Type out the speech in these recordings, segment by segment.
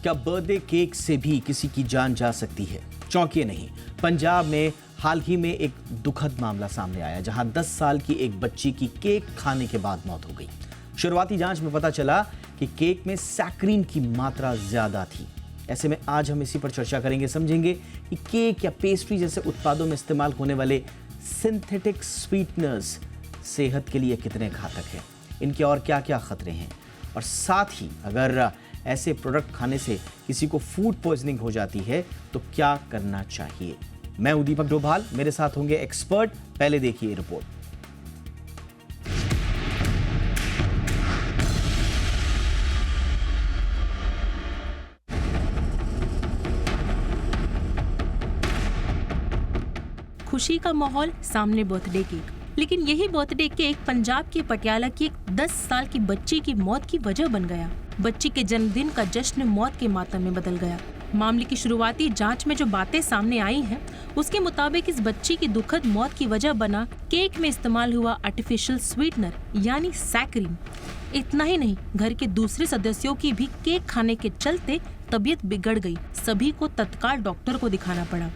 क्या birthday cake से भी किसी की जान जा सकती है? चौंकिए नहीं, पंजाब में हाल ही में एक दुखद मामला सामने आया जहां 10 साल की एक बच्ची की केक खाने के बाद मौत हो गई। शुरुआती जांच में पता चला कि केक में सैक्रीन की मात्रा ज्यादा थी। ऐसे में आज हम इसी पर चर्चा करेंगे, समझेंगे कि केक या पेस्ट्री जैसे उत्पादों में इस्तेमाल होने वाले सिंथेटिक स्वीटनर्स सेहत के लिए कितने घातक हैं, इनके और क्या क्या खतरे हैं, और साथ ही अगर ऐसे प्रोडक्ट खाने से किसी को फूड पॉइजनिंग हो जाती है तो क्या करना चाहिए। मैं हूं दीपक डोभाल, मेरे साथ होंगे एक्सपर्ट। पहले देखिए रिपोर्ट। खुशी का माहौल, सामने बर्थडे केक। लेकिन यही बर्थडे केक पंजाब के पटियाला की एक 10 साल की बच्ची की मौत की वजह बन गया। बच्ची के जन्मदिन का जश्न मौत के मातम में बदल गया। मामले की शुरुआती जांच में जो बातें सामने आई हैं, उसके मुताबिक इस बच्ची की दुखद मौत की वजह बना केक में इस्तेमाल हुआ आर्टिफिशियल स्वीटनर यानी सैक्रीन। इतना ही नहीं, घर के दूसरे सदस्यों की भी केक खाने के चलते तबीयत बिगड़ गई। सभी को तत्काल डॉक्टर को दिखाना पड़ा।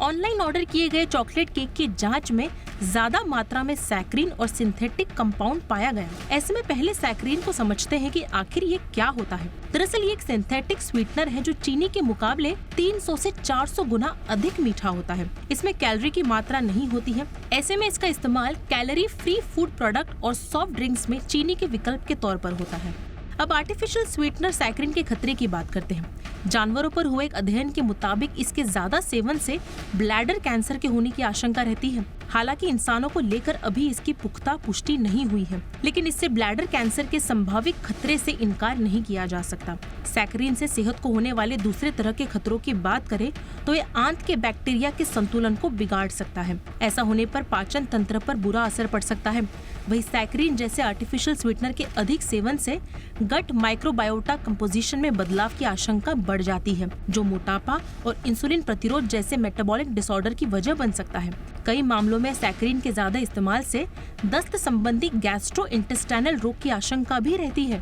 ऑनलाइन ऑर्डर किए गए चॉकलेट केक की जांच में ज्यादा मात्रा में सैक्रीन और सिंथेटिक कंपाउंड पाया गया। ऐसे में पहले सैक्रीन को समझते हैं कि आखिर ये क्या होता है। दरअसल ये एक सिंथेटिक स्वीटनर है जो चीनी के मुकाबले 300 से 400 गुना अधिक मीठा होता है। इसमें कैलोरी की मात्रा नहीं होती है। ऐसे में इसका इस्तेमाल कैलोरी फ्री फूड प्रोडक्ट और सॉफ्ट ड्रिंक्स में चीनी के विकल्प के तौर पर होता है। अब आर्टिफिशियल स्वीटनर सैक्रीन के खतरे की बात करते हैं। जानवरों पर हुए एक अध्ययन के मुताबिक इसके ज्यादा सेवन से ब्लैडर कैंसर के होने की आशंका रहती है। हालांकि इंसानों को लेकर अभी इसकी पुख्ता पुष्टि नहीं हुई है, लेकिन इससे ब्लैडर कैंसर के संभावित खतरे से इनकार नहीं किया जा सकता। सैक्रीन से सेहत को होने वाले दूसरे तरह के खतरों की बात करें तो ये आंत के बैक्टीरिया के संतुलन को बिगाड़ सकता है। ऐसा होने पर पाचन तंत्र पर बुरा असर पड़ सकता है। वही सैक्रीन जैसे आर्टिफिशियल स्वीटनर के अधिक सेवन से गट माइक्रोबायोटा कंपोजिशन में बदलाव की आशंका बढ़ जाती है, जो मोटापा और इंसुलिन प्रतिरोध जैसे मेटाबॉलिक डिसऑर्डर की वजह बन सकता है। कई मामलों में सैक्रीन के ज्यादा इस्तेमाल से दस्त संबंधी गैस्ट्रोइंटेस्टाइनल रोग की आशंका भी रहती है।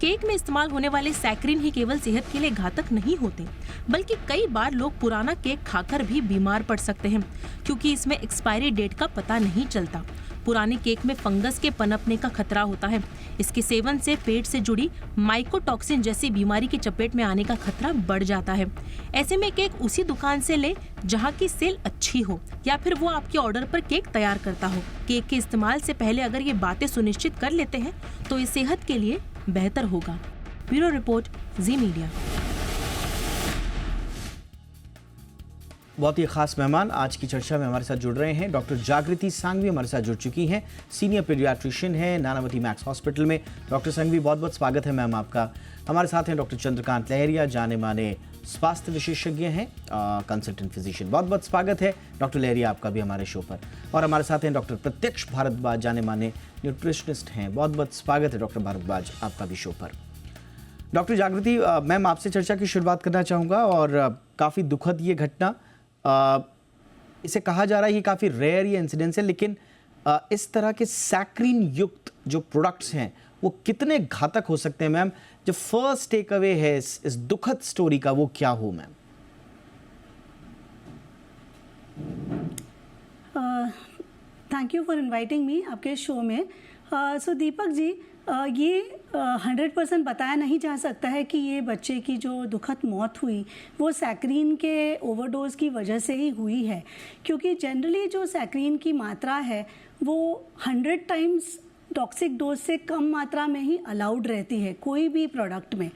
केक में इस्तेमाल होने वाले सैक्रीन ही केवल सेहत के लिए घातक नहीं होते, बल्कि कई बार लोग पुराना केक खाकर भी बीमार पड़ सकते हैं, क्योंकि इसमें एक्सपायरी डेट का पता नहीं चलता। पुराने केक में फंगस के पनपने का खतरा होता है। इसके सेवन से पेट से जुड़ी माइकोटॉक्सिन जैसी बीमारी की चपेट में आने का खतरा बढ़ जाता है। ऐसे में केक उसी दुकान से ले जहां की सेल अच्छी हो, या फिर वो आपके ऑर्डर पर केक तैयार करता हो। केक के इस्तेमाल से पहले अगर ये बातें सुनिश्चित कर लेते हैं तो ये सेहत के लिए बेहतर होगा। ब्यूरो रिपोर्ट, जी मीडिया। बहुत ही खास मेहमान आज की चर्चा में हमारे साथ जुड़ रहे हैं। डॉक्टर जागृति सांघवी हमारे साथ जुड़ चुकी हैं, सीनियर पीडियाट्रिशियन हैं नानावती मैक्स हॉस्पिटल में। डॉक्टर सांघवी, बहुत बहुत स्वागत है मैम आपका। हमारे साथ हैं डॉक्टर चंद्रकांत लहरिया, जाने माने स्वास्थ्य विशेषज्ञ हैं, कंसल्टेंट फिजिशियन। बहुत बहुत स्वागत है डॉक्टर लहरिया आपका भी हमारे शो पर। और हमारे साथ हैं डॉक्टर प्रत्यक्ष भारद्वाज, जाने माने न्यूट्रिशनिस्ट हैं। बहुत बहुत स्वागत है डॉक्टर भारद्वाज आपका भी शो पर। डॉक्टर जागृति, मैम आपसे चर्चा की शुरुआत करना चाहूँगा, और काफ़ी दुखद ये घटना, इसे कहा जा रहा है ये काफ़ी रेयर ये इंसिडेंस है, लेकिन इस तरह के सैक्रीन युक्त जो प्रोडक्ट्स हैं वो कितने घातक हो सकते हैं मैम? जो फर्स्ट टेक अवे है इस दुखद स्टोरी का, वो क्या हो ma'am? Thank you for inviting me आपके शो में। सो दीपक जी, ये 100% बताया नहीं जा सकता है कि ये बच्चे की जो दुखद मौत हुई वो सैक्रीन के ओवरडोज की वजह से ही हुई है, क्योंकि जनरली जो सैक्रीन की मात्रा है वो 100 टाइम्स टॉक्सिक डोज से कम मात्रा में ही अलाउड रहती है कोई भी प्रोडक्ट में।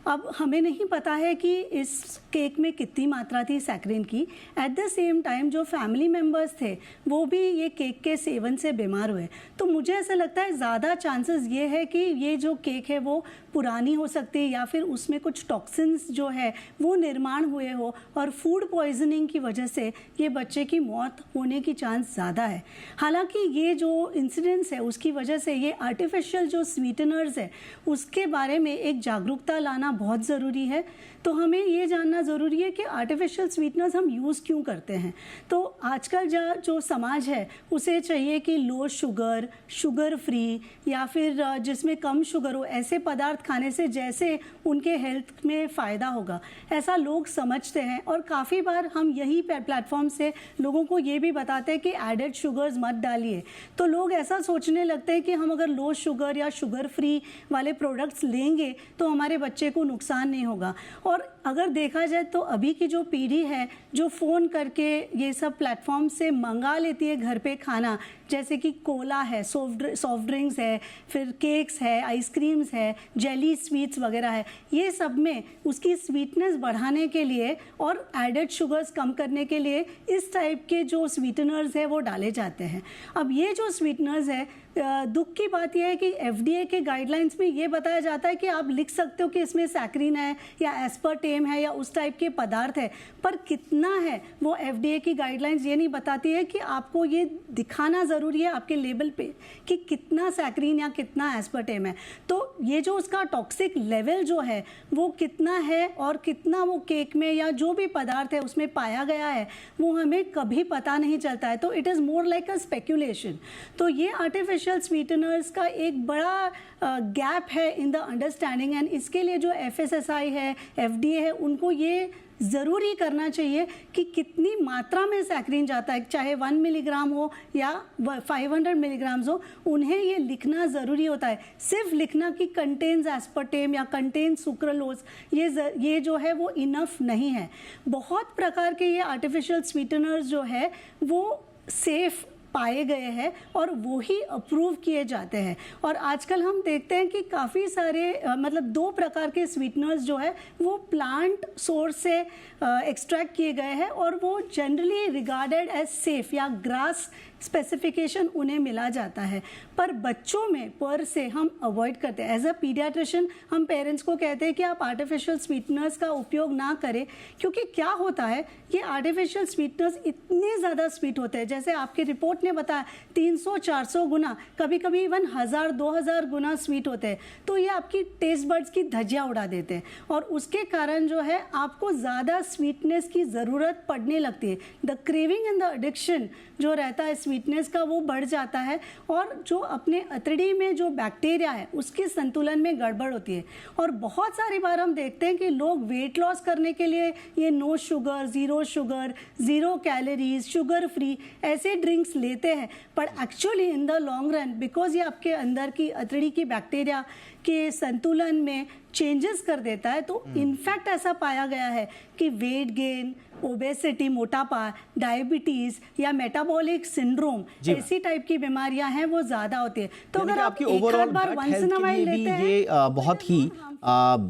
अब हमें नहीं पता है कि इस केक में कितनी मात्रा थी सैक्रीन की। एट द सेम टाइम जो फैमिली मेम्बर्स थे वो भी ये केक के सेवन से बीमार हुए। तो मुझे ऐसा लगता है ज़्यादा चांसेस ये है कि ये जो केक है वो पुरानी हो सकती है, या फिर उसमें कुछ टॉक्सिन्स जो है वो निर्माण हुए हो, और फूड पॉइजनिंग की वजह से ये बच्चे की मौत होने की चांस ज़्यादा है। हालांकि ये जो इंसिडेंट्स है उसकी वजह से ये आर्टिफिशियल जो स्वीटनर्स है उसके बारे में एक जागरूकता लाना बहुत ज़रूरी है। तो हमें ये जानना ज़रूरी है कि आर्टिफिशियल स्वीटनर्स हम यूज़ क्यों करते हैं। तो आजकल जो समाज है उसे चाहिए कि लो शुगर, शुगर फ्री या फिर जिसमें कम शुगर हो, ऐसे पदार्थ खाने से जैसे उनके हेल्थ में फ़ायदा होगा, ऐसा लोग समझते हैं। और काफ़ी बार हम यही प्लेटफॉर्म से लोगों को ये भी बताते हैं कि एडेड शुगर्स मत डालिए। तो लोग ऐसा सोचने लगते हैं कि हम अगर लो शुगर या शुगर फ्री वाले प्रोडक्ट्स लेंगे तो हमारे बच्चे को नुकसान नहीं होगा। और अगर देखा जाए तो अभी की जो पीढ़ी है जो फ़ोन करके ये सब प्लेटफॉर्म से मंगा लेती है घर पे खाना, जैसे कि कोला है, सॉफ्ट ड्रिंक्स है, फिर केक्स है, आइसक्रीम्स है, जेली स्वीट्स वगैरह है, ये सब में उसकी स्वीटनेस बढ़ाने के लिए और एडेड शुगर्स कम करने के लिए इस टाइप के जो स्वीटनर्स है वो डाले जाते हैं। अब ये जो स्वीटनर्स है, दुख की बात यह है कि FDA के गाइडलाइंस में ये बताया जाता है कि आप लिख सकते हो कि इसमें सैक्रिन है या एस्पर्टेम है या उस टाइप के पदार्थ है, पर कितना है वो FDA की गाइडलाइंस ये नहीं बताती है कि आपको ये दिखाना ज़रूरी है आपके लेबल पे कि कितना सैक्रिन या कितना एस्पर्टेम है। तो ये जो उसका टॉक्सिक लेवल जो है वो कितना है और कितना वो केक में या जो भी पदार्थ है उसमें पाया गया है वो हमें कभी पता नहीं चलता है। तो it is more like a speculation. तो ये आर्टिफिशियल स्वीटनर्स का एक बड़ा गैप है इन द अंडरस्टैंडिंग, एंड इसके लिए जो FSSAI है, FDA है, उनको ये ज़रूरी करना चाहिए कि कितनी मात्रा में सैक्रिन जाता है, चाहे 1 मिलीग्राम हो या 500 मिलीग्राम्स हो, उन्हें ये लिखना ज़रूरी होता है। सिर्फ लिखना कि कंटेन्स एस्पर्टेम या कंटेन्स सुक्रालोज, ये जो है वो इनफ नहीं है। बहुत प्रकार के ये आर्टिफिशियल स्वीटनर्स जो है वो सेफ़ पाए गए हैं और वो ही अप्रूव किए जाते हैं। और आजकल हम देखते हैं कि काफ़ी सारे मतलब 2 प्रकार के स्वीटनर्स जो है वो प्लांट सोर्स से एक्सट्रैक्ट किए गए हैं और वो जनरली रिगार्डेड एज सेफ या ग्रास स्पेसिफिकेशन उन्हें मिला जाता है। पर बच्चों में पर से हम अवॉइड करते हैं। एज अ पीडियाट्रिशियन हम पेरेंट्स को कहते हैं कि आप आर्टिफिशियल स्वीटनर्स का उपयोग ना करें, क्योंकि क्या होता है ये आर्टिफिशियल स्वीटनर्स इतने ज़्यादा स्वीट होते हैं, जैसे आपकी रिपोर्ट ने बताया 300-400 गुना, कभी कभी इवन 1000-2000 गुना स्वीट होते हैं। तो ये आपकी टेस्ट बड्स की धज्जियाँ उड़ा देते हैं और उसके कारण जो है आपको ज़्यादा स्वीटनेस की ज़रूरत पड़ने लगती है। The craving and the addiction जो रहता है स्वीटनेस का वो बढ़ जाता है और जो अपने अतड़ी में जो बैक्टीरिया है उसके संतुलन में गड़बड़ होती है। और बहुत सारी बार हम देखते हैं कि लोग वेट लॉस करने के लिए ये no sugar, zero calories, sugar free ऐसे ड्रिंक्स लेते हैं, पर actually in the long run because ये आपके अंदर की अतड़ी की बैक्टीरिया के संतुलन में चेंजेस कर देता है। तो इनफैक्ट ऐसा पाया गया है कि वेट गेन, ओबेसिटी, मोटापा, डायबिटीज या मेटाबॉलिक सिंड्रोम ऐसी टाइप की बीमारियां हैं वो ज्यादा होती है। तो अगर आप एक आध बार वंस इन अ वाइल लेते हैं, ये बहुत ही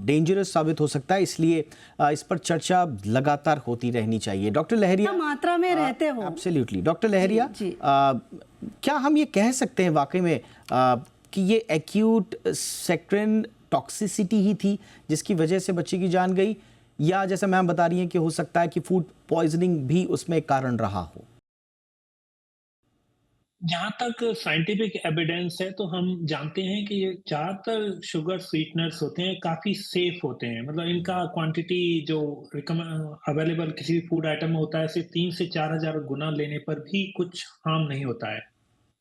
डेंजरस साबित हो सकता है, इसलिए इस पर चर्चा लगातार होती रहनी चाहिए। डॉक्टर लहरिया, मात्रा में रहते हो। एब्सोल्युटली। डॉक्टर लहरिया, क्या हम ये कह सकते हैं वाकई में कि ये एक्यूट सैक्रिन टॉक्सिसिटी ही थी जिसकी वजह से बच्चे की जान गई, या जैसा मैम बता रही हैं कि हो सकता है कि फूड पॉइजनिंग भी उसमें कारण रहा हो? जहाँ तक साइंटिफिक एविडेंस है तो हम जानते हैं कि ये ज़्यादातर शुगर स्वीटनर्स होते हैं काफ़ी सेफ होते हैं। मतलब इनका क्वांटिटी जो अवेलेबल किसी भी फूड आइटम में होता है, सिर्फ 3 से 4000 गुना लेने पर भी कुछ हार्म नहीं होता है,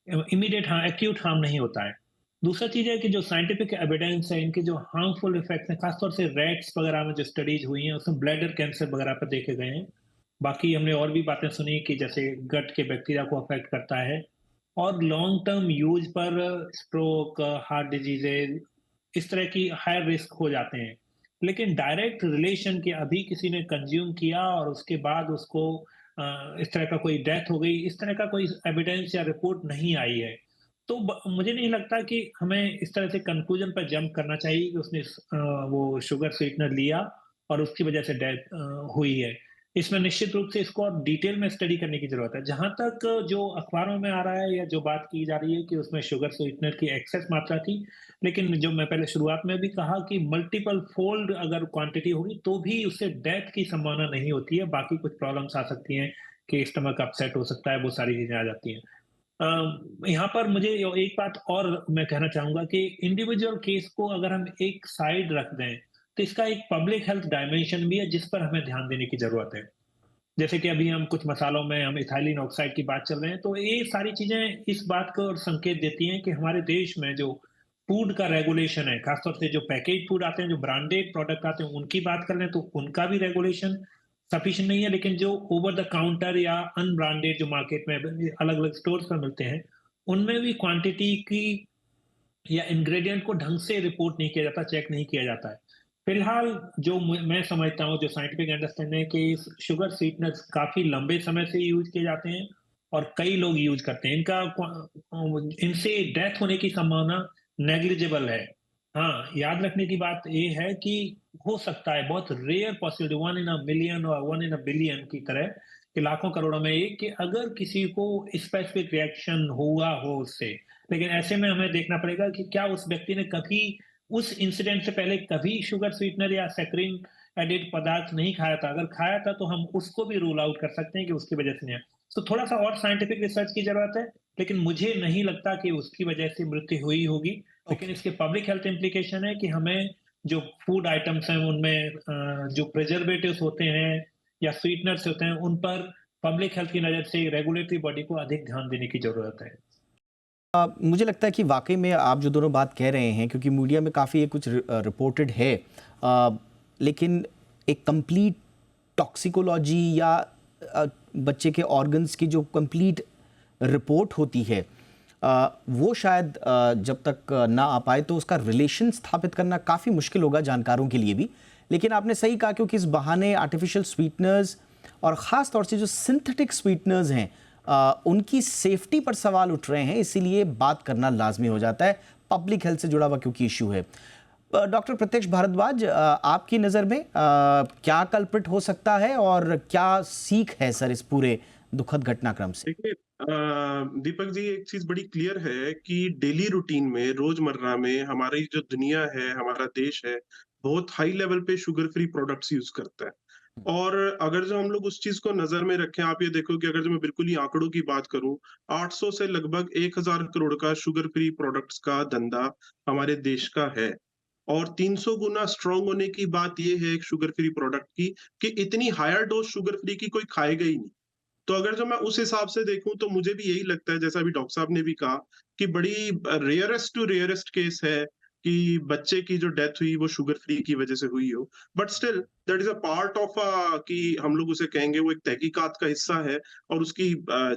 इमीडिएट एक्यूट हार्म नहीं होता है। दूसरा चीज़ है कि जो साइंटिफिक एविडेंस है इनके जो हार्मफुल इफेक्ट्स हैं, खासतौर से रैट्स वगैरह में जो स्टडीज हुई हैं उसमें ब्लैडर कैंसर वगैरह पर देखे गए हैं। बाकी हमने और भी बातें सुनी कि जैसे गट के बैक्टीरिया को अफेक्ट करता है और लॉन्ग टर्म यूज पर स्ट्रोक, हार्ट डिजीजेज, इस तरह की हाई रिस्क हो जाते हैं। लेकिन डायरेक्ट रिलेशन के अभी किसी ने कंज्यूम किया और उसके बाद उसको इस तरह का कोई डेथ हो गई, इस तरह का कोई एविडेंस या रिपोर्ट नहीं आई है। तो मुझे नहीं लगता कि हमें इस तरह से कंक्लूजन पर जंप करना चाहिए कि उसने वो शुगर स्वीटनर लिया और उसकी वजह से डेथ हुई है। इसमें निश्चित रूप से इसको और डिटेल में स्टडी करने की ज़रूरत है। जहाँ तक जो अखबारों में आ रहा है या जो बात की जा रही है कि उसमें शुगर स्वीटनर की एक्सेस मात्रा थी, लेकिन जो मैं पहले शुरुआत में भी कहा कि मल्टीपल फोल्ड अगर क्वांटिटी होगी तो भी उससे डेथ की संभावना नहीं होती है। बाकी कुछ प्रॉब्लम्स आ सकती हैं कि स्टमक अपसेट हो सकता है, वो सारी चीज़ें आ जाती हैं। यहाँ पर मुझे एक बात और मैं कहना चाहूँगा कि इंडिविजुअल केस को अगर हम एक साइड रख दें, तो इसका एक पब्लिक हेल्थ डायमेंशन भी है जिस पर हमें ध्यान देने की ज़रूरत है। जैसे कि अभी हम कुछ मसालों में हम इथाइलिन ऑक्साइड की बात चल रहे हैं, तो ये सारी चीज़ें इस बात को संकेत देती हैं कि हमारे देश में जो फूड का रेगुलेशन है, खासतौर से जो पैकेज फूड आते हैं, जो ब्रांडेड प्रोडक्ट आते हैं, उनकी बात कर लें तो उनका भी रेगुलेशन सफिशिएंट नहीं है, लेकिन जो ओवर द काउंटर या अनब्रांडेड जो मार्केट में अलग-अलग स्टोर्स पर मिलते हैं, उनमें भी क्वांटिटी की या इंग्रेडिएंट को ढंग से रिपोर्ट नहीं किया जाता, चेक नहीं किया जाता है। फिलहाल जो मैं समझता हूँ, जो साइंटिफिक अंडरस्टैंडिंग है कि शुगर स्वीटनर्स काफ़ी लंबे समय से यूज़ किए जाते हैं और कई लोग यूज़ करते हैं। इनसे डेथ होने की संभावना नेग्लिजिबल है। हाँ, याद रखने की बात ये है कि हो सकता है, बहुत rare possibility 1 in a million और 1 इन अ बिलियन की तरह कि लाखों करोड़ों में एक कि अगर किसी को स्पेसिफिक रिएक्शन हुआ हो उससे, लेकिन ऐसे में हमें देखना पड़ेगा कि क्या उस व्यक्ति ने कभी उस इंसिडेंट से पहले कभी शुगर स्वीटनर या सैकरिन एडेड पदार्थ नहीं खाया था। अगर खाया था तो हम उसको भी रूल आउट कर सकते हैं कि उसकी वजह से नहीं है। तो थोड़ा सा और साइंटिफिक रिसर्च की जरूरत है, लेकिन मुझे नहीं लगता कि उसकी वजह से मृत्यु हुई होगी। लेकिन ओके। इसके पब्लिक हेल्थ इम्प्लीकेशन है कि हमें जो फूड आइटम्स हैं उनमें जो प्रिजर्वेटिव्स होते हैं या स्वीटनर्स होते हैं, उन पर पब्लिक हेल्थ की नज़र से रेगुलेटरी बॉडी को अधिक ध्यान देने की ज़रूरत है। मुझे लगता है कि वाकई में आप जो दोनों बात कह रहे हैं, क्योंकि मीडिया में काफ़ी ये कुछ रिपोर्टेड है, लेकिन एक कंप्लीट टॉक्सिकोलॉजी या बच्चे के ऑर्गन्स की जो कंप्लीट रिपोर्ट होती है, वो शायद जब तक ना आ पाए तो उसका रिलेशन स्थापित करना काफ़ी मुश्किल होगा जानकारों के लिए भी। लेकिन आपने सही कहा, क्योंकि इस बहाने आर्टिफिशियल स्वीटनर्स और ख़ास तौर से जो सिंथेटिक स्वीटनर्स हैं, उनकी सेफ्टी पर सवाल उठ रहे हैं, इसीलिए बात करना लाजमी हो जाता है, पब्लिक हेल्थ से जुड़ा हुआ क्योंकि इशू है। डॉक्टर प्रत्यक्ष भारद्वाज, आपकी नज़र में क्या कल्प्रिट हो सकता है और क्या सीख है सर इस पूरे दुखद घटनाक्रम से? देखिए दीपक जी, एक चीज बड़ी क्लियर है कि डेली रूटीन में, रोजमर्रा में हमारी जो दुनिया है, हमारा देश है, बहुत हाई लेवल पे शुगर फ्री प्रोडक्ट्स यूज करता है। और अगर जो हम लोग उस चीज को नजर में रखें, आप ये देखो कि अगर जो मैं बिल्कुल ही आंकड़ों की बात करूं, 800 से लगभग 1000 करोड़ का शुगर फ्री प्रोडक्ट्स का धंधा हमारे देश का है। और 300 गुना स्ट्रांग होने की बात यह है एक शुगर फ्री प्रोडक्ट की, कि इतनी हायर डोज शुगर फ्री की कोई खाएगा ही नहीं। तो अगर जो मैं उस हिसाब से देखूं तो मुझे भी यही लगता है, जैसा अभी डॉक्टर साहब ने भी कहा, कि बड़ी रेयरेस्ट टू रेयरेस्ट केस है कि बच्चे की जो डेथ हुई वो शुगर फ्री की वजह से हुई हो। But still that is a part of कि हम लोग उसे कहेंगे वो एक तहकीकात का हिस्सा है, और उसकी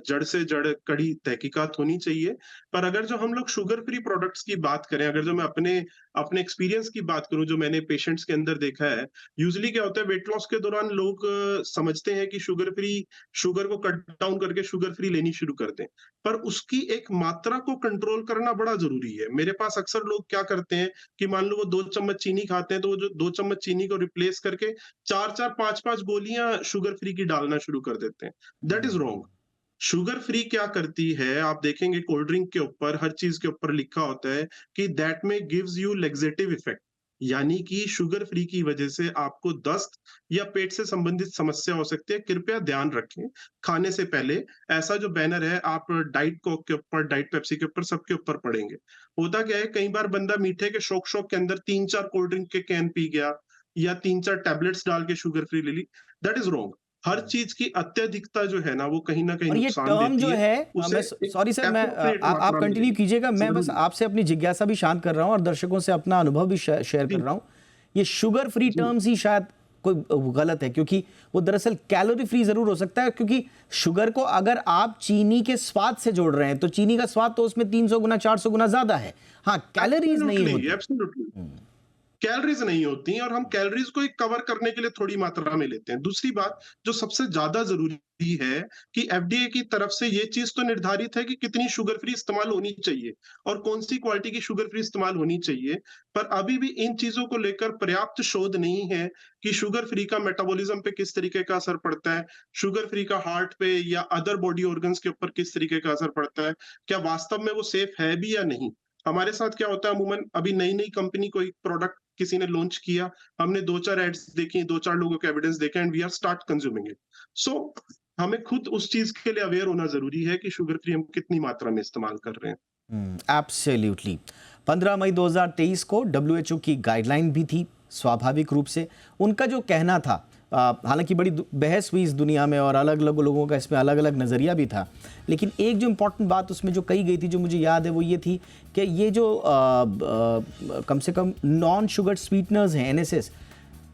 जड़ से जड़ कड़ी तहकीकात होनी चाहिए। पर अगर जो हम लोग शुगर फ्री प्रोडक्ट्स की बात करें, अगर जो मैं अपने अपने एक्सपीरियंस की बात करूं, जो मैंने पेशेंट्स के अंदर देखा है, यूजुअली क्या होता है, वेट लॉस के दौरान लोग समझते हैं कि शुगर को कट डाउन करके शुगर फ्री लेनी शुरू कर दें। पर उसकी एक मात्रा को कंट्रोल करना बड़ा जरूरी है। मेरे पास अक्सर लोग क्या करते हैं कि मान लो वो 2 चम्मच चीनी खाते हैं, तो वो जो 2 चम्मच चीनी को रिप्लेस करके 4-4, 5-5 गोलियां शुगर फ्री की डालना शुरू कर देते हैं। That is wrong. Sugar free क्या करती है, आप देखेंगे कोल्ड ड्रिंक के ऊपर, हर चीज के ऊपर लिखा होता है कि दैट में गिव्स यू लेग्जेटिव इफेक्ट, यानी कि शुगर फ्री की वजह से आपको दस्त या पेट से संबंधित समस्या हो सकती है। कृपया ध्यान रखें खाने से पहले। ऐसा जो बैनर है आप डाइट कोक के ऊपर, डाइट पेप्सी के ऊपर, सबके ऊपर पढ़ेंगे। होता क्या है, कई बार बंदा मीठे के शौक शौक के अंदर 3-4 कोल्ड ड्रिंक के कैन पी गया, या 3-4 टैबलेट्स डाल के शुगर फ्री ले ली। That is wrong. हर चीज की अत्यधिकता जो है ना, वो कहीं ना कहीं और ये नुकसान टर्म देती जो है। है, उसे मैं सॉरी सर, मैं आप कंटिन्यू कीजिएगा, मैं बस आपसे अपनी जिज्ञासा भी शांत कर रहा हूँ और दर्शकों से अपना अनुभव भी शेयर कर रहा हूँ। ये शुगर फ्री टर्म्स ही शायद कोई गलत है, क्योंकि वो दरअसल कैलोरी फ्री जरूर हो सकता है, क्योंकि शुगर को अगर आप चीनी के स्वाद से जोड़ रहे हैं तो चीनी का स्वाद तो उसमें 300 गुना 400 गुना ज्यादा है। हाँ, कैलोरीज नहीं होती। एब्सोल्युटली कैलोरीज नहीं होती, और हम कैलोरीज को एक कवर करने के लिए थोड़ी मात्रा में लेते हैं। दूसरी बात जो सबसे ज्यादा जरूरी है कि एफडीए की तरफ से ये चीज तो निर्धारित है कि कितनी शुगर फ्री इस्तेमाल होनी चाहिए और कौन सी क्वालिटी की शुगर फ्री इस्तेमाल होनी चाहिए। पर अभी भी इन चीजों को लेकर पर्याप्त शोध नहीं है कि शुगर फ्री का मेटाबॉलिज्म पे किस तरीके का असर पड़ता है, शुगर फ्री का हार्ट पे या अदर बॉडी ऑर्गन्स के ऊपर किस तरीके का असर पड़ता है, क्या वास्तव में वो सेफ है भी या नहीं। हमारे साथ क्या होता है, अमूमन अभी नई नई कंपनी कोई प्रोडक्ट किसी ने लॉन्च किया, हमने 2-4 एड्स देखी, 2-4 लोगों के एविडेंस देखे, and we are start consuming it. So हमें खुद उस चीज के लिए अवेयर होना जरूरी है कि शुगर फ्री हम कितनी मात्रा में इस्तेमाल कर रहे हैं। एब्सोल्युटली। 15 मई 2023 को डब्ल्यूएचओ की गाइडलाइन भी थी स्वाभाविक रूप से उनका जो कहना था, हालांकि बड़ी बहस हुई इस दुनिया में और अलग अलग लोगों का इसमें अलग अलग नज़रिया भी था, लेकिन एक जो इम्पोर्टेंट बात उसमें जो कही गई थी जो मुझे याद है वो ये थी कि ये जो कम से कम नॉन शुगर स्वीटनर्स हैं NSS,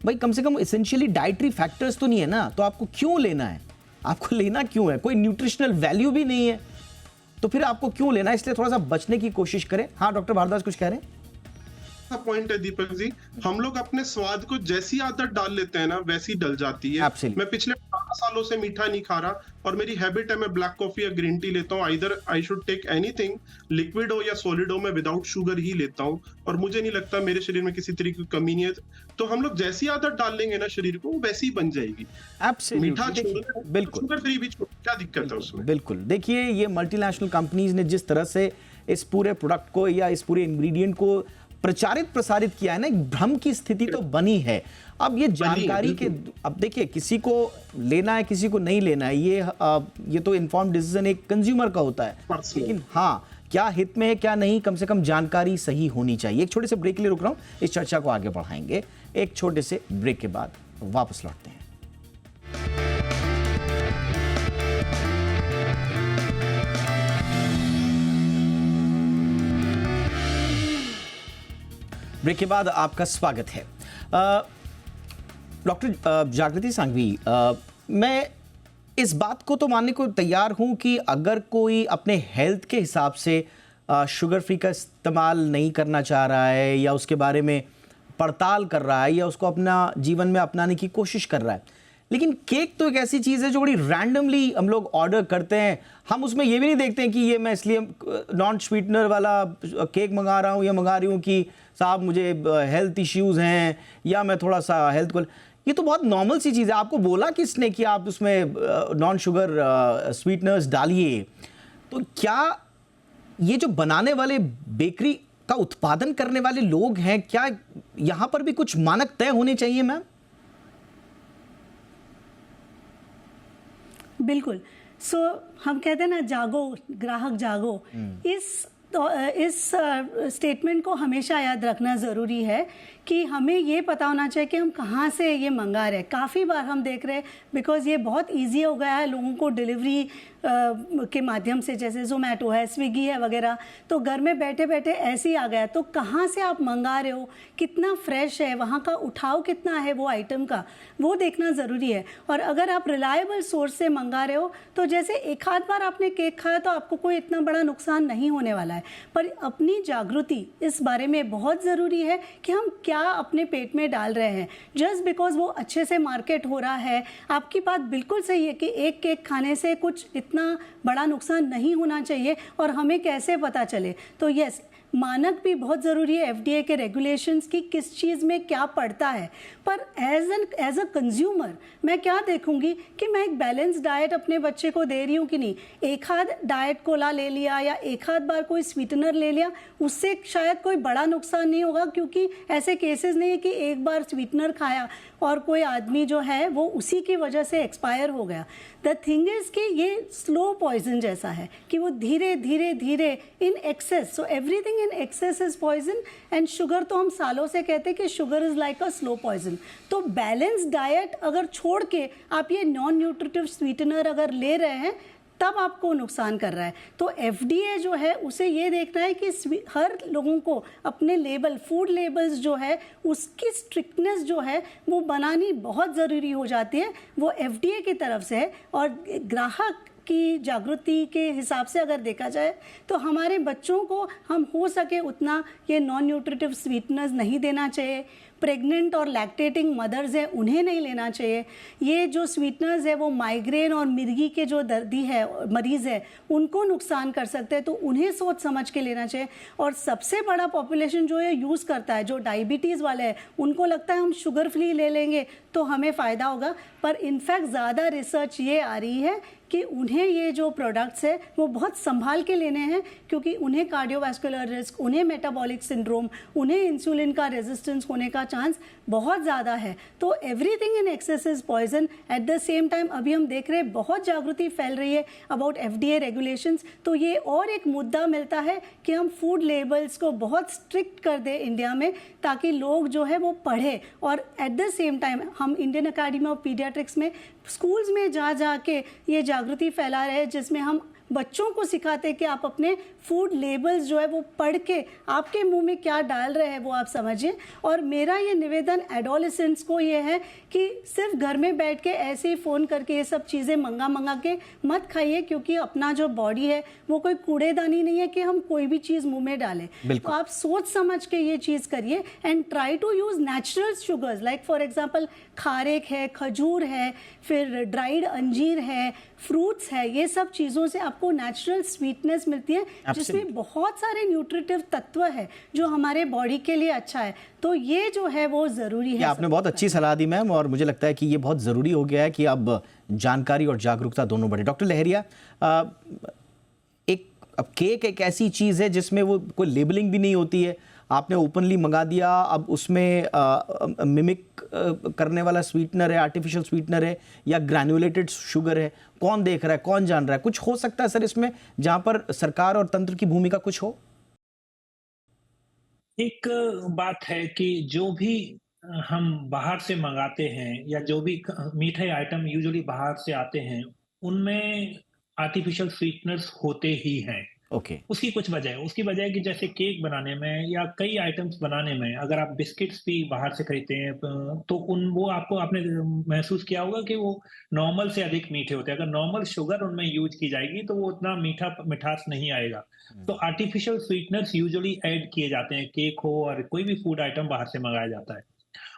भाई कम से कम एसेंशियली डाइटरी फैक्टर्स तो नहीं है ना, तो आपको क्यों लेना है, आपको लेना क्यों है, कोई न्यूट्रिशनल वैल्यू भी नहीं है, तो फिर आपको क्यों लेना है, इसलिए थोड़ा सा बचने की कोशिश करें। हाँ डॉक्टर भारद्वाज कुछ कह रहे हैं? पॉइंट है दीपक जी, हम लोग अपने स्वाद को जैसी आदत डाल लेते हैं ना वैसी डल जाती है। Absolutely. मैं पिछले 18 सालों से मीठा नहीं खा रहा और मेरी हैबिट है मैं ब्लैक कॉफी या ग्रीन टी लेता हूँ, either I should take anything, liquid हो या सॉलिड हो, मैं विदाउट शुगर ही लेता हूँ और मुझे नहीं लगता मेरे शरीर में किसी तरीके की कमी नहीं है। तो हम लोग जैसी आदत डाल लेंगे ना शरीर को, वो वैसी ही बन जाएगी। मीठा छोड़, बिल्कुल शुगर फ्री भी छोड़, क्या दिक्कत है उसमें? बिल्कुल। देखिए ये मल्टीनेशनल कंपनीज ने जिस तरह से इस पूरे प्रोडक्ट को या इस पूरे इंग्रेडिएंट को प्रचारित प्रसारित किया है ना, एक भ्रम की स्थिति तो बनी है। अब ये जानकारी के, अब देखिए किसी को लेना है किसी को नहीं लेना है, ये तो इन्फॉर्म्ड डिसीजन एक कंज्यूमर का होता है, लेकिन हाँ क्या हित में है क्या नहीं, कम से कम जानकारी सही होनी चाहिए। एक छोटे से ब्रेक के लिए रुक रहा हूं, इस चर्चा को आगे बढ़ाएंगे एक छोटे से ब्रेक के बाद, वापस लौटते हैं। ब्रेक के बाद आपका स्वागत है। डॉक्टर जागृति सांघवी, मैं इस बात को तो मानने को तैयार हूं कि अगर कोई अपने हेल्थ के हिसाब से शुगर फ्री का इस्तेमाल नहीं करना चाह रहा है या उसके बारे में पड़ताल कर रहा है या उसको अपना जीवन में अपनाने की कोशिश कर रहा है, लेकिन केक तो एक ऐसी चीज़ है जो बड़ी रैंडमली हम लोग ऑर्डर करते हैं। हम उसमें ये भी नहीं देखते हैं कि ये मैं इसलिए नॉन स्वीटनर वाला केक मंगा रहा हूँ या मंगा रही हूँ कि साहब मुझे हेल्थ इश्यूज़ हैं या मैं थोड़ा सा हेल्थ को, ये तो बहुत नॉर्मल सी चीज़ है। आपको बोला किसने कि आप उसमें नॉन शुगर स्वीटनर्स डालिए? तो क्या ये जो बनाने वाले बेकरी का उत्पादन करने वाले लोग हैं, क्या यहाँ पर भी कुछ मानक तय होने चाहिए मैम? बिल्कुल। हम कहते हैं ना, जागो ग्राहक जागो, इस स्टेटमेंट को हमेशा याद रखना ज़रूरी है कि हमें ये पता होना चाहिए कि हम कहाँ से ये मंगा रहे हैं। काफ़ी बार हम देख रहे हैं, बिकॉज़ ये बहुत इजी हो गया है लोगों को डिलीवरी के माध्यम से, जैसे ज़ोमैटो है, स्विगी है वगैरह, तो घर में बैठे बैठे ऐसे ही आ गया। तो कहाँ से आप मंगा रहे हो, कितना फ्रेश है, वहाँ का उठाव कितना है वो आइटम का, वो देखना ज़रूरी है। और अगर आप रिलायबल सोर्स से मंगा रहे हो तो जैसे एक आध बार आपने केक खाया तो आपको कोई इतना बड़ा नुकसान नहीं होने वाला है, पर अपनी जागृति इस बारे में बहुत ज़रूरी है कि हम क्या अपने पेट में डाल रहे हैं। जस्ट बिकॉज वो अच्छे से मार्केट हो रहा है, आपकी बात बिल्कुल सही है कि एक केक खाने से कुछ इतना बड़ा नुकसान नहीं होना चाहिए, और हमें कैसे पता चले? तो यस, मानक भी बहुत ज़रूरी है, FDA के रेगुलेशंस की किस चीज़ में क्या पड़ता है। पर एज अ कंज्यूमर मैं क्या देखूंगी कि मैं एक बैलेंस डाइट अपने बच्चे को दे रही हूँ कि नहीं। एक आध डाइट कोला ले लिया या एक आध बार कोई स्वीटनर ले लिया, उससे शायद कोई बड़ा नुकसान नहीं होगा, क्योंकि ऐसे केसेस नहीं है कि एक बार स्वीटनर खाया और कोई आदमी जो है वो उसी की वजह से एक्सपायर हो गया। द थिंग इज कि ये स्लो पॉइजन जैसा है कि वो धीरे धीरे धीरे in excess, so everything in excess is poison, and sugar तो हम सालों से कहते हैं कि sugar is like a slow poison. तो बैलेंस डाइट अगर छोड़ के आप ये नॉन न्यूट्रिटिव स्वीटनर अगर ले रहे हैं तब आपको नुकसान कर रहा है। तो FDA जो है उसे ये देखना है कि हर लोगों को अपने लेबल, फूड लेबल्स जो है उसकी स्ट्रिक्टनेस जो है वो बनानी बहुत ज़रूरी हो जाती है। वो FDA की तरफ से है, और ग्राहक की जागृति के हिसाब से अगर देखा जाए तो हमारे बच्चों को हम हो सके उतना ये नॉन न्यूट्रिटिव स्वीटनर्स नहीं देना चाहिए। प्रेग्नेंट और लैक्टेटिंग मदर्स हैं उन्हें नहीं लेना चाहिए। ये जो स्वीटनर्स है वो माइग्रेन और मिर्गी के जो दर्दी है, मरीज़ है, उनको नुकसान कर सकते हैं, तो उन्हें सोच समझ के लेना चाहिए। और सबसे बड़ा पॉपुलेशन जो ये यूज़ करता है, जो डायबिटीज़ वाले हैं, उनको लगता है हम शुगर फ्री ले लेंगे तो हमें फ़ायदा होगा, पर इनफैक्ट ज़्यादा रिसर्च ये आ रही है कि उन्हें ये जो प्रोडक्ट्स है वो बहुत संभाल के लेने हैं, क्योंकि उन्हें कार्डियोवास्कुलर रिस्क, उन्हें मेटाबॉलिक सिंड्रोम, उन्हें इंसुलिन का रेजिस्टेंस होने का चांस बहुत ज़्यादा है। तो everything in excess is poison. At the same time अभी हम देख रहे हैं बहुत जागृति फैल रही है अबाउट FDA रेगुलेशंस। तो ये और एक मुद्दा मिलता है कि हम फूड लेबल्स को बहुत स्ट्रिक्ट कर दें इंडिया में, ताकि लोग जो है वो पढ़े। और एट द सेम टाइम हम इंडियन अकेडमी ऑफ पीडियाट्रिक्स में स्कूल्स में जा के ये जागृति फैला रहे हैं, जिसमें हम बच्चों को सिखाते हैं कि आप अपने फूड लेबल्स जो है वो पढ़ के आपके मुंह में क्या डाल रहे हैं वो आप समझिए। और मेरा ये निवेदन एडोलेसेंट्स को ये है कि सिर्फ घर में बैठ के ऐसे ही फ़ोन करके ये सब चीज़ें मंगा के मत खाइए, क्योंकि अपना जो बॉडी है वो कोई कूड़ेदानी नहीं है कि हम कोई भी चीज़ मुंह में डालें। तो आप सोच समझ के ये चीज़ करिए and try to use natural sugars, like for example खारेक है, खजूर है, फिर ड्राइड अंजीर है, फ्रूट्स है। ये सब चीज़ों से आपको नेचुरल स्वीटनेस मिलती है, जिसमें बहुत सारे न्यूट्रिटिव तत्व है जो हमारे बॉडी के लिए अच्छा है। तो ये जो है वो ज़रूरी है। आपने बहुत अच्छी सलाह दी मैम, और मुझे लगता है कि ये बहुत ज़रूरी हो गया है कि अब जानकारी और जागरूकता दोनों बढ़े। डॉक्टर लहरिया, अब केक एक ऐसी चीज़ है जिसमें वो कोई लेबलिंग भी नहीं होती है, आपने ओपनली मंगा दिया, अब उसमें मिमिक करने वाला स्वीटनर है, आर्टिफिशियल स्वीटनर है या ग्रैन्युलेटेड शुगर है, कौन देख रहा है, कौन जान रहा है? कुछ हो सकता है सर इसमें जहां पर सरकार और तंत्र की भूमिका कुछ हो? एक बात है कि जो भी हम बाहर से मंगाते हैं या जो भी मीठे आइटम यूजुअली बाहर से आते हैं, उनमें आर्टिफिशियल स्वीटनर्स होते ही हैं। ओके। उसकी कुछ वजह है, उसकी वजह है कि जैसे केक बनाने में या कई आइटम्स बनाने में अगर आप बिस्किट्स भी बाहर से खरीदते हैं तो वो आपने महसूस किया होगा कि वो नॉर्मल से अधिक मीठे होते हैं। अगर नॉर्मल शुगर उनमें यूज की जाएगी तो वो उतना मिठास नहीं आएगा। तो आर्टिफिशियल स्वीटनर्स यूजुअली ऐड किए जाते हैं, केक हो और कोई भी फूड आइटम बाहर से मंगाया जाता है।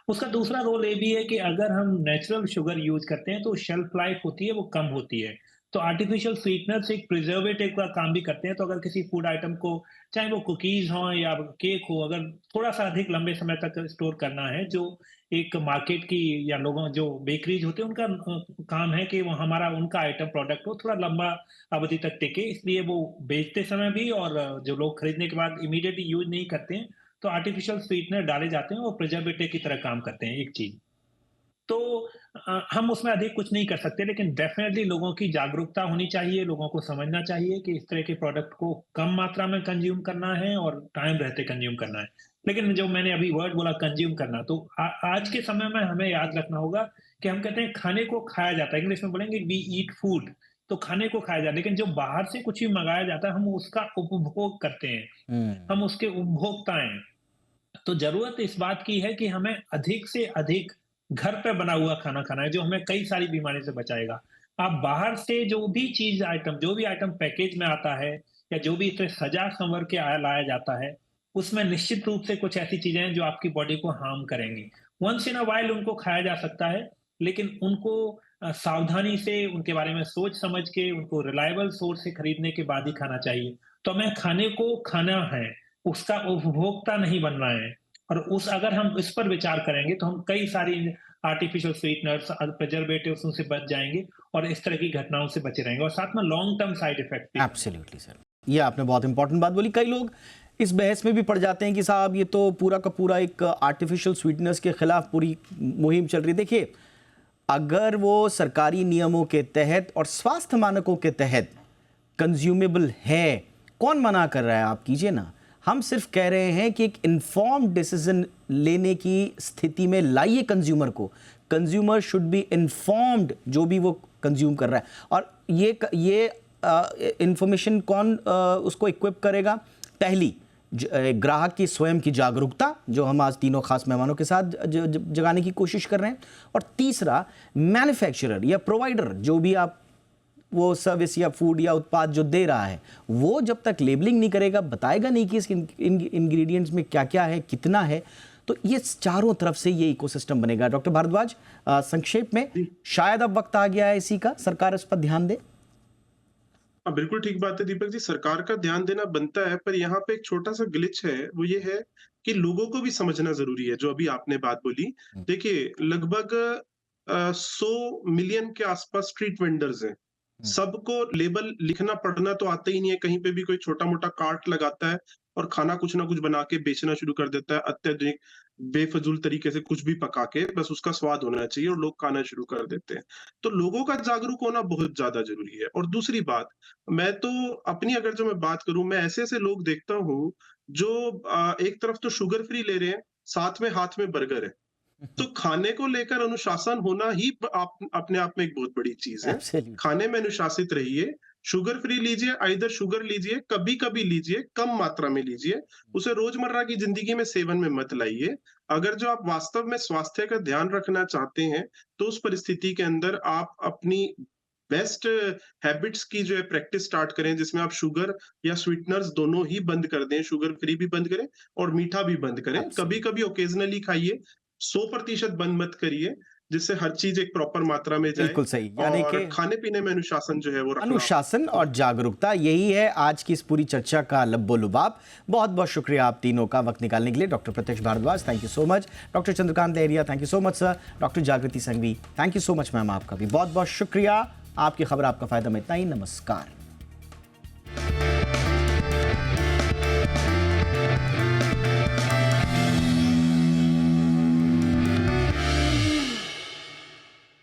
उसका दूसरा रोल ये भी है कि अगर हम नेचुरल शुगर यूज करते हैं तो शेल्फ लाइफ होती है वो कम होती है। तो आर्टिफिशियल स्वीटनर्स एक प्रिजर्वेटिव का काम भी करते हैं। तो अगर किसी फूड आइटम को, चाहे वो कुकीज हो या केक हो, अगर थोड़ा सा अधिक लंबे समय तक स्टोर करना है, जो एक मार्केट की या लोगों जो बेकरीज होते हैं उनका काम है कि वो हमारा उनका आइटम प्रोडक्ट हो थोड़ा लंबा अवधि तक टिके, इसलिए वो बेचते समय भी और जो लोग खरीदने के बाद इमीडिएटली यूज नहीं करते हैं तो आर्टिफिशियल स्वीटनर डाले जाते हैं, वो प्रिजर्वेटिव की तरह काम करते हैं। एक चीज तो हम उसमें अधिक कुछ नहीं कर सकते, लेकिन डेफिनेटली लोगों की जागरूकता होनी चाहिए, लोगों को समझना चाहिए कि इस तरह के प्रोडक्ट को कम मात्रा में कंज्यूम करना है और टाइम रहते कंज्यूम करना है। लेकिन जो मैंने अभी वर्ड बोला कंज्यूम करना, तो आज के समय में हमें याद रखना होगा कि हम कहते हैं खाने को खाया जाता है, इंग्लिश में बोलेंगे वी ईट फूड, तो खाने को खाया जाता है। लेकिन जो बाहर से कुछ भी मंगाया जाता है हम उसका उपभोग करते हैं, हम उसके उपभोक्ता हैं। तो जरूरत इस बात की है कि हमें अधिक से अधिक घर पे बना हुआ खाना खाना है, जो हमें कई सारी बीमारी से बचाएगा। आप बाहर से जो भी चीज आइटम, जो भी आइटम पैकेज में आता है या जो भी इसे सजा संवर के लाया जाता है, उसमें निश्चित रूप से कुछ ऐसी चीजें हैं जो आपकी बॉडी को हार्म करेंगी। वंस इन अ वाइल उनको खाया जा सकता है, लेकिन उनको सावधानी से, उनके बारे में सोच समझ के, उनको रिलायबल सोर्स से खरीदने के बाद ही खाना चाहिए। तो हमें खाने को खाना है, उसका उपभोक्ता नहीं बनना है। और अगर हम इस पर विचार करेंगे तो हम कई सारी आर्टिफिशियल स्वीटनर्स, प्रिजर्वेटिव्स उनसे बच जाएंगे और इस तरह की घटनाओं से बचे रहेंगे, और साथ में लॉन्ग टर्म साइड इफेक्ट भी। एब्सोल्युटली सर, ये आपने बहुत इंपॉर्टेंट बात बोली। कई लोग इस बहस में भी पड़ जाते हैं कि साहब ये तो पूरा का पूरा एक आर्टिफिशियल स्वीटनर्स के खिलाफ पूरी मुहिम चल रही है। देखिए, अगर वो सरकारी नियमों के तहत और स्वास्थ्य मानकों के तहत कंज्यूमेबल है, कौन मना कर रहा है? आप कीजिए ना। हम सिर्फ कह रहे हैं कि एक इन्फॉर्म्ड डिसीजन लेने की स्थिति में लाइए कंज्यूमर को। कंज्यूमर शुड बी इन्फॉर्म्ड जो भी वो कंज्यूम कर रहा है। और ये इंफॉर्मेशन कौन उसको इक्विप करेगा? पहली, ग्राहक की स्वयं की जागरूकता, जो हम आज तीनों खास मेहमानों के साथ जगाने की कोशिश कर रहे हैं। और तीसरा, मैन्युफैक्चरर या प्रोवाइडर, जो भी आप वो सर्विस या फूड या उत्पाद जो दे रहा है, वो जब तक लेबलिंग नहीं करेगा, बताएगा नहीं कि इस इंग्रेडिएंट्स में क्या क्या है, कितना है, तो ये चारों तरफ से ये इकोसिस्टम बनेगा। डॉक्टर भारद्वाज, संक्षेप में, शायद अब वक्त आ गया है इसी का, सरकार इस पर ध्यान दे। हाँ, बिल्कुल ठीक बात है दीपक जी, सरकार का ध्यान देना बनता है, पर यहाँ पे एक छोटा सा ग्लिच है, वो ये है कि लोगों को भी समझना जरूरी है। जो अभी आपने बात बोली, देखिए लगभग 100 मिलियन के आसपास स्ट्रीट वेंडर्स हैं। सबको लेबल लिखना पढ़ना तो आता ही नहीं है। कहीं पे भी कोई छोटा मोटा कार्ट लगाता है और खाना कुछ ना कुछ बना के बेचना शुरू कर देता है। अत्यधिक बेफजूल तरीके से कुछ भी पका के बस उसका स्वाद होना चाहिए और लोग खाना शुरू कर देते हैं। तो लोगों का जागरूक होना बहुत ज़्यादा ज़रूरी है। और दूसरी बात, मैं तो अपनी अगर जो मैं बात करूँ, मैं ऐसे-ऐसे लोग देखता हूँ जो एक तरफ तो शुगर फ्री ले रहे हैं, साथ में हाथ में बर्गर है। तो खाने को लेकर अनुशासन होना ही अपने आप में एक बहुत बड़ी चीज है। एब्सोल्युटली। खाने में अनुशासित रहिए, शुगर फ्री लीजिए, आइदर शुगर लीजिए, कभी-कभी लीजिए, कम मात्रा में लीजिए, उसे रोजमर्रा की जिंदगी में सेवन में मत लाइए। अगर जो आप वास्तव में स्वास्थ्य का ध्यान रखना चाहते हैं, तो उस परिस्थिति के अंदर आप अपनी बेस्ट हैबिट्स की जो है प्रैक्टिस स्टार्ट करें, जिसमें आप शुगर या स्वीटनर्स दोनों ही बंद कर दें, शुगर फ्री भी बंद करें और मीठा भी बंद करें। एब्सोल्युटली। कभी-कभी ओकेजनली खाइए, 100% बंद मत करिए, जिससे हर चीज़ एक प्रॉपर मात्रा में जाए बिल्कुल सही, यानी और कि खाने-पीने में अनुशासन जो है वो रखना। अनुशासन और जागरूकता, यही है आज की इस पूरी चर्चा का लब्बो-लुबाब। बहुत-बहुत शुक्रिया आप तीनों का वक्त निकालने के लिए। Doctor Pratyaksh Bhardwaj, thank you so much. Doctor Chandrakant Lahariya, thank you so much sir. Doctor Jagriti Sanghvi, thank you so much ma'am, आपका भी बहुत-बहुत शुक्रिया। आपकी खबर, आपका फायदा में इतना ही। नमस्कार।